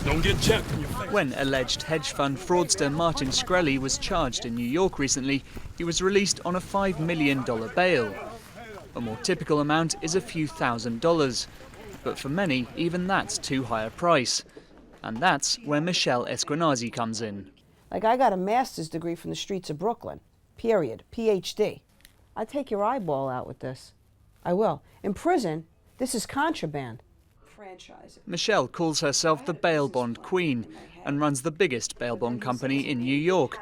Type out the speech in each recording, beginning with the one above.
Don't get checked in your face. When alleged hedge fund fraudster Martin Shkreli was charged in New York recently, he was released on a $5 million bail. A more typical amount is a few $1,000s. But for many, even that's too high a price. And that's where Michelle Esquenazi comes in. Like, I got a master's degree from the streets of Brooklyn, period, PhD. I'd take your eyeball out with this. I will. In prison, this is contraband. Michelle calls herself the bail bond queen and runs the biggest bail bond company in New York.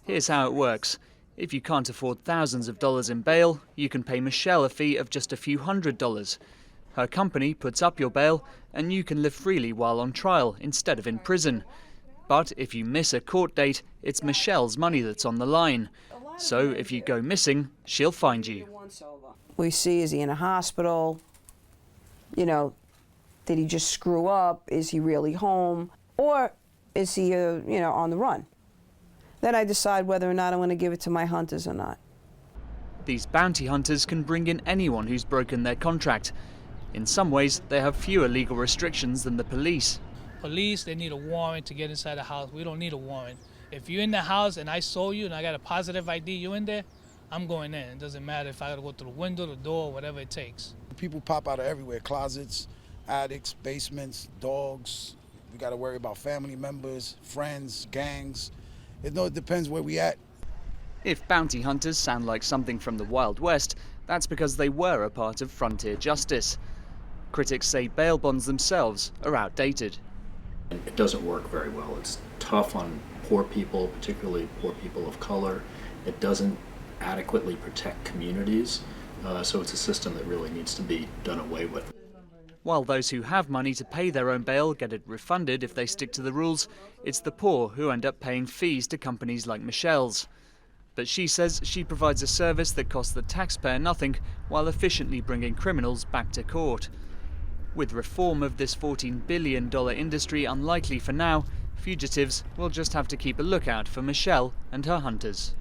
Here's how it works. If you can't afford thousands of dollars in bail, you can pay Michelle a fee of just a few $100s. Her company puts up your bail and you can live freely while on trial instead of in prison. But if you miss a court date, it's Michelle's money that's on the line. So if you go missing, she'll find you. We see, is he in a hospital? You know, did he just screw up? Is he really home? Or is he, on the run? Then I decide whether or not I want to give it to my hunters or not. These bounty hunters can bring in anyone who's broken their contract. In some ways, they have fewer legal restrictions than the police. Police, they need a warrant to get inside the house. We don't need a warrant. If you're in the house and I saw you and I got a positive ID, you in there, I'm going in. It doesn't matter if I got to go through the window, the door, whatever it takes. People pop out of everywhere, closets, attics, basements, dogs. We got to worry about family members, friends, gangs. It depends where we at. If bounty hunters sound like something from the Wild West, that's because they were a part of frontier justice. Critics say bail bonds themselves are outdated. It doesn't work very well. It's tough on poor people, particularly poor people of color. It doesn't adequately protect communities, so it's a system that really needs to be done away with. While those who have money to pay their own bail get it refunded if they stick to the rules, it's the poor who end up paying fees to companies like Michelle's. But she says she provides a service that costs the taxpayer nothing while efficiently bringing criminals back to court. With reform of this $14 billion industry unlikely for now, fugitives will just have to keep a lookout for Michelle and her hunters.